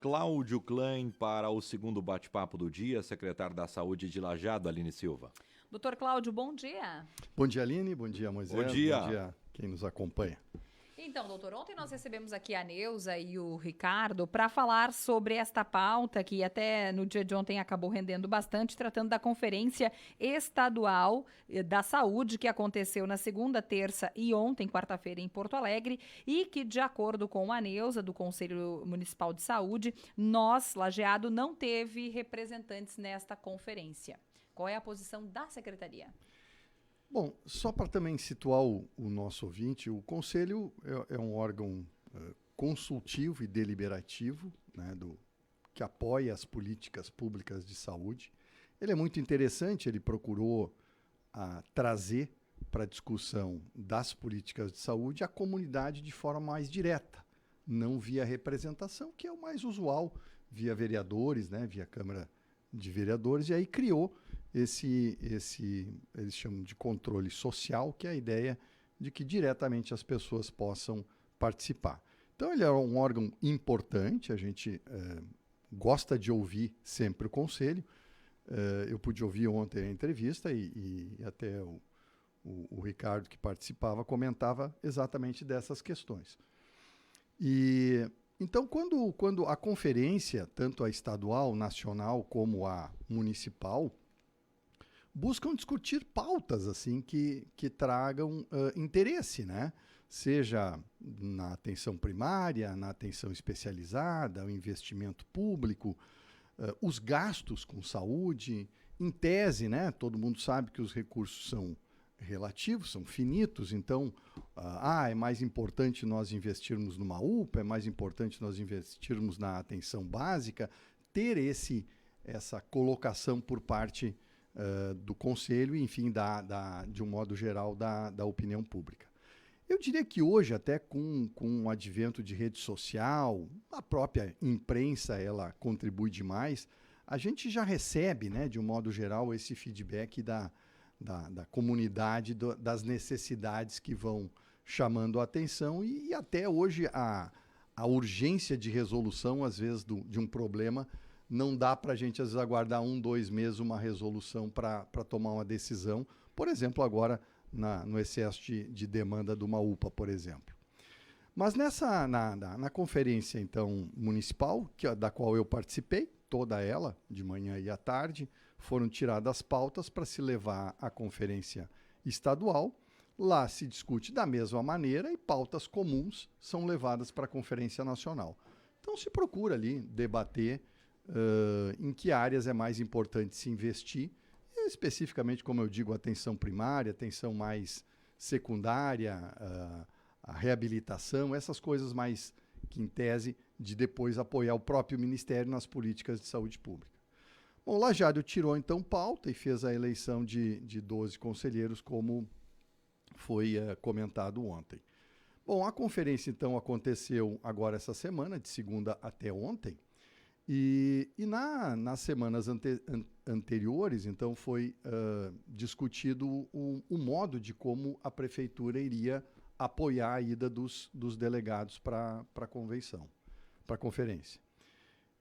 Cláudio Klein para o segundo bate-papo do dia, secretário da Saúde de Lajeado, Aline Silva. Doutor Cláudio, bom dia. Bom dia, Aline. Bom dia, Moisés. Bom dia. Bom dia quem nos acompanha. Então, doutor, ontem nós recebemos aqui a Neuza e o Ricardo para falar sobre esta pauta que até no dia de ontem acabou rendendo bastante, tratando da Conferência Estadual da Saúde que aconteceu na segunda, terça e ontem, quarta-feira, em Porto Alegre, e que, de acordo com a Neuza, do Conselho Municipal de Saúde, nós, Lajeado, não teve representantes nesta conferência. Qual é a posição da Secretaria? Bom, só para também situar o nosso ouvinte, o Conselho é um órgão consultivo e deliberativo, né, que apoia as políticas públicas de saúde. Ele é muito interessante, ele procurou trazer para a discussão das políticas de saúde a comunidade de forma mais direta, não via representação, que é o mais usual, via vereadores, né, via Câmara de Vereadores, e aí criou esse eles chamam de controle social, que é a ideia de que diretamente as pessoas possam participar. Então ele é um órgão importante, a gente gosta de ouvir sempre o Conselho. Eu pude ouvir ontem a entrevista e até o Ricardo, que participava, comentava exatamente dessas questões. Então, quando a conferência, tanto a estadual, nacional, como a municipal, buscam discutir pautas assim que tragam interesse, né? Seja na atenção primária, na atenção especializada, o investimento público, os gastos com saúde. Em tese, né? Todo mundo sabe que os recursos são relativos, são finitos, então é mais importante nós investirmos numa UPA, é mais importante nós investirmos na atenção básica, ter essa colocação por parte do Conselho e, enfim, de um modo geral, da opinião pública. Eu diria que hoje, até com o advento de rede social, a própria imprensa ela contribui demais, a gente já recebe, né, de um modo geral, esse feedback da comunidade, das necessidades que vão chamando a atenção e até hoje a urgência de resolução, às vezes, de um problema, não dá para a gente, às vezes, aguardar 2 meses uma resolução para tomar uma decisão, por exemplo, agora no excesso de demanda de uma UPA, por exemplo. Mas na conferência, então, municipal, da qual eu participei, toda ela, de manhã e à tarde, foram tiradas pautas para se levar à conferência estadual. Lá se discute da mesma maneira e pautas comuns são levadas para a conferência nacional. Então se procura ali debater em que áreas é mais importante se investir, e especificamente, como eu digo, atenção primária, atenção mais secundária, a reabilitação, essas coisas mais que, em tese, de depois apoiar o próprio Ministério nas políticas de saúde pública. Bom, o Lajeado tirou, então, pauta e fez a eleição de 12 conselheiros, como foi comentado ontem. Bom, a conferência, então, aconteceu agora essa semana, de segunda até ontem, e nas semanas anteriores, então, foi discutido o modo de como a prefeitura iria apoiar a ida dos delegados para a convenção, para a conferência.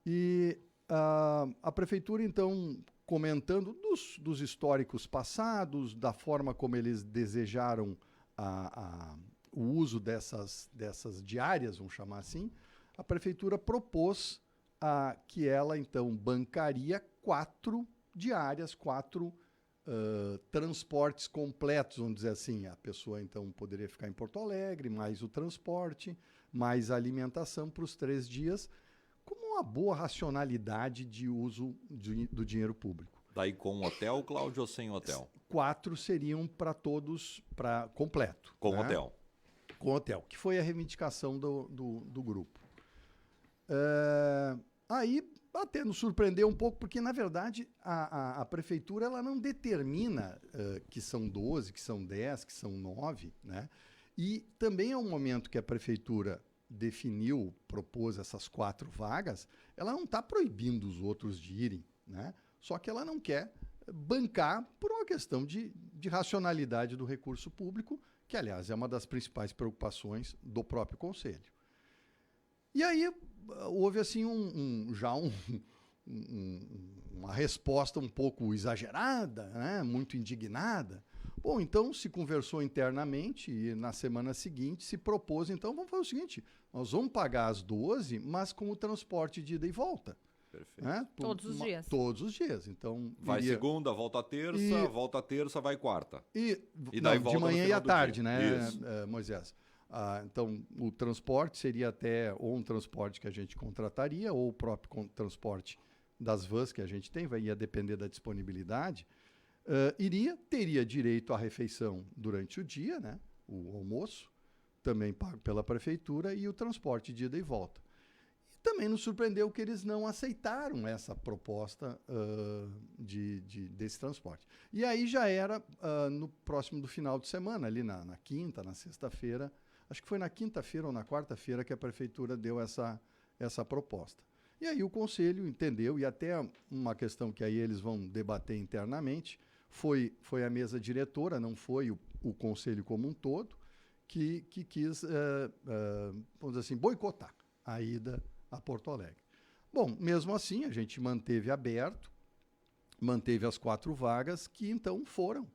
E a prefeitura, então, comentando dos históricos passados, da forma como eles desejaram o uso dessas diárias, vamos chamar assim, a prefeitura propôs que ela, então, bancaria 4 diárias, 4 transportes completos, vamos dizer assim. A pessoa, então, poderia ficar em Porto Alegre, mais o transporte, mais a alimentação para os 3 dias, como uma boa racionalidade de uso do dinheiro público. Daí com hotel, Cláudio, ou sem hotel? 4 seriam para todos, completo. Com né? hotel. Com hotel, que foi a reivindicação do grupo. Aí até nos surpreendeu um pouco, porque, na verdade, a prefeitura ela não determina que são 12, que são 10, que são 9, né? E também é um momento que a prefeitura propôs essas 4 vagas, ela não está proibindo os outros de irem, né? Só que ela não quer bancar por uma questão de racionalidade do recurso público, que, aliás, é uma das principais preocupações do próprio Conselho. E aí houve assim uma resposta um pouco exagerada, né? Muito indignada. Bom, então se conversou internamente e na semana seguinte se propôs, então vamos fazer o seguinte, nós vamos pagar as 12, mas com o transporte de ida e volta. Perfeito. Né? Todos os dias. Todos os dias. Então, Vai segunda, volta terça, vai quarta. E daí não, volta de manhã no e à final do tarde, dia. né, Isso. Moisés? Então, o transporte seria até ou um transporte que a gente contrataria, ou o próprio transporte das vans que a gente tem, ia depender da disponibilidade. Teria direito à refeição durante o dia, né? O almoço, também pago pela prefeitura, e o transporte de ida e volta. E também nos surpreendeu que eles não aceitaram essa proposta desse transporte. E aí já era no próximo do final de semana, ali na quinta, na sexta-feira, acho que foi na quinta-feira ou na quarta-feira que a prefeitura deu essa proposta. E aí o conselho entendeu, e até uma questão que aí eles vão debater internamente, foi a mesa diretora, não foi o conselho como um todo, que quis, vamos dizer assim, boicotar a ida a Porto Alegre. Bom, mesmo assim, a gente manteve aberto, manteve as 4 vagas, que então foram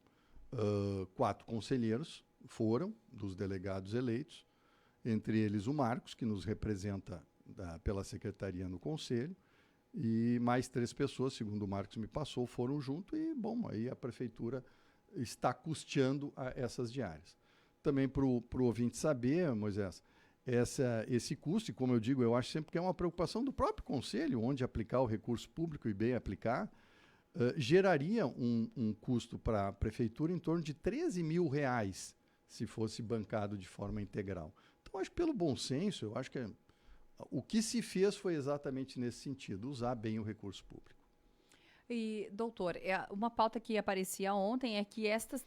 4 conselheiros, dos delegados eleitos, entre eles o Marcos, que nos representa pela secretaria no conselho, e mais 3 pessoas, segundo o Marcos me passou, foram junto e, bom, aí a prefeitura está custeando essas diárias. Também para o ouvinte saber, Moisés, esse custo, e como eu digo, eu acho sempre que é uma preocupação do próprio conselho, onde aplicar o recurso público e bem aplicar, geraria um custo para a prefeitura em torno de R$13 mil, se fosse bancado de forma integral. Então, acho que pelo bom senso, eu acho que o que se fez foi exatamente nesse sentido, usar bem o recurso público. E, doutor, uma pauta que aparecia ontem é que estas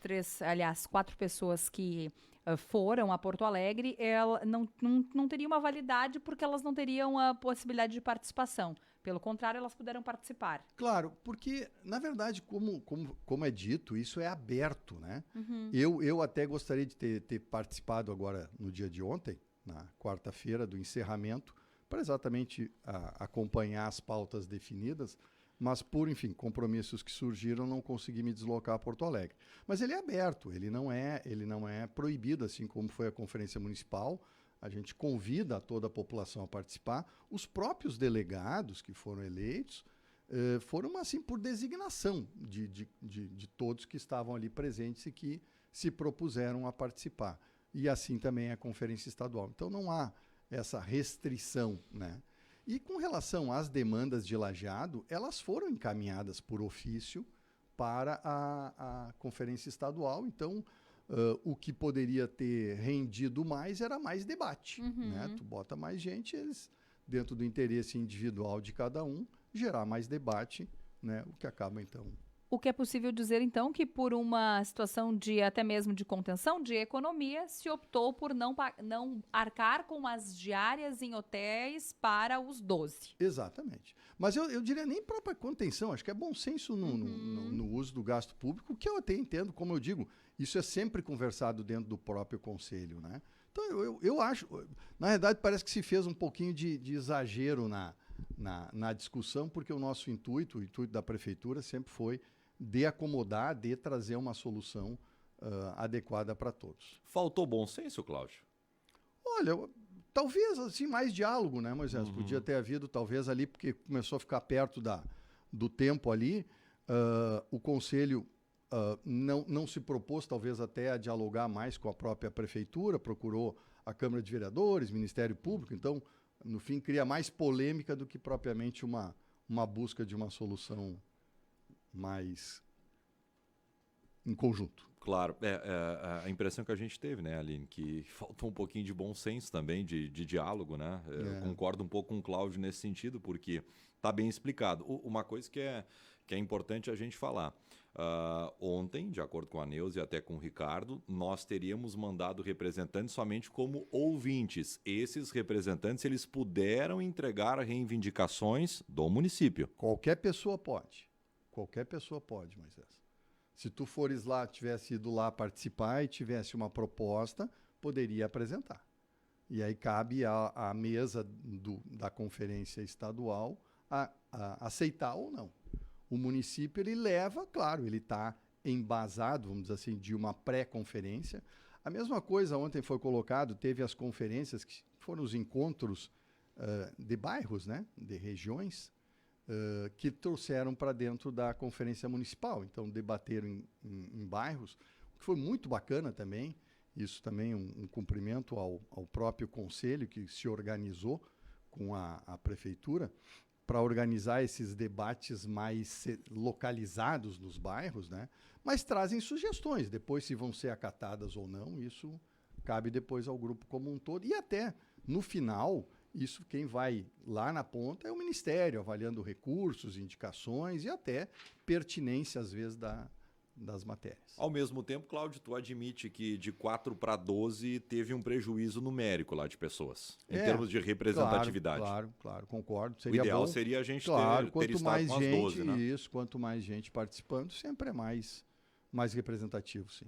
4 pessoas que foram a Porto Alegre, ela não teriam uma validade porque elas não teriam a possibilidade de participação. Pelo contrário, elas puderam participar. Claro, porque, na verdade, como é dito, isso é aberto, né? Uhum. Eu até gostaria de ter participado agora no dia de ontem, na quarta-feira do encerramento, para exatamente acompanhar as pautas definidas, mas por, enfim, compromissos que surgiram, não consegui me deslocar a Porto Alegre. Mas ele é aberto, ele não é proibido, assim como foi a conferência municipal. A gente convida toda a população a participar. Os próprios delegados que foram eleitos foram, assim, por designação de todos que estavam ali presentes e que se propuseram a participar. E assim também a conferência estadual. Então não há essa restrição, né? E com relação às demandas de lajeado, elas foram encaminhadas por ofício para a conferência estadual. Então, o que poderia ter rendido mais era mais debate. Uhum. Né? Tu bota mais gente, eles, dentro do interesse individual de cada um, gerar mais debate, né? O que acaba, então... O que é possível dizer, então, que por uma situação de até mesmo de contenção, de economia, se optou por não arcar com as diárias em hotéis para os 12. Exatamente. Mas eu diria nem própria contenção, acho que é bom senso no uso do gasto público, que eu até entendo, como eu digo, isso é sempre conversado dentro do próprio conselho, né? Então eu acho, na verdade parece que se fez um pouquinho de exagero na discussão, porque o nosso intuito, o intuito da prefeitura sempre foi de acomodar, de trazer uma solução adequada para todos. Faltou bom senso, Cláudio? Olha, talvez assim mais diálogo, né, Moisés? Podia ter havido talvez ali, porque começou a ficar perto do tempo ali, o conselho não se propôs talvez até a dialogar mais com a própria prefeitura, procurou a Câmara de Vereadores, Ministério Público, então, no fim, cria mais polêmica do que propriamente uma busca de uma solução mais em conjunto. Claro, a impressão que a gente teve, né, Aline, que faltou um pouquinho de bom senso também, de diálogo, né? Eu concordo um pouco com o Cláudio nesse sentido, porque está bem explicado. Uma coisa que é importante a gente falar. Ontem, de acordo com a Neuza e até com o Ricardo, nós teríamos mandado representantes somente como ouvintes. Esses representantes, eles puderam entregar reivindicações do município. Qualquer pessoa pode, Moisés. Se tu fores lá, tivesse ido lá participar e tivesse uma proposta, poderia apresentar. E aí cabe à mesa da conferência estadual a aceitar ou não. O município, ele leva, claro, ele está embasado, vamos dizer assim, de uma pré-conferência. A mesma coisa ontem foi colocado, teve as conferências, que foram os encontros de bairros, né, de regiões, que trouxeram para dentro da conferência municipal. Então, debateram em bairros, o que foi muito bacana também. Isso também um cumprimento ao próprio conselho que se organizou com a prefeitura para organizar esses debates mais localizados nos bairros, né? Mas trazem sugestões. Depois, se vão ser acatadas ou não, isso cabe depois ao grupo como um todo. E até, no final, isso quem vai lá na ponta é o Ministério, avaliando recursos, indicações e até pertinência, às vezes, das matérias. Ao mesmo tempo, Cláudio, tu admite que de 4 para 12 teve um prejuízo numérico lá de pessoas, em termos de representatividade. Claro, concordo. Seria o ideal seria a gente ter estado mais com as gente, 12, né? Isso, quanto mais gente participando, sempre é mais representativo, sim.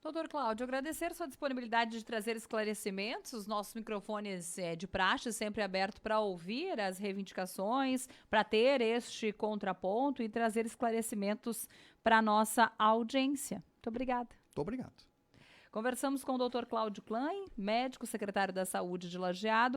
Doutor Cláudio, agradecer sua disponibilidade de trazer esclarecimentos. Os nossos microfones de praxe sempre abertos para ouvir as reivindicações, para ter este contraponto e trazer esclarecimentos para a nossa audiência. Muito obrigada. Muito obrigado. Conversamos com o Dr. Cláudio Klein, médico, secretário da Saúde de Lajeado.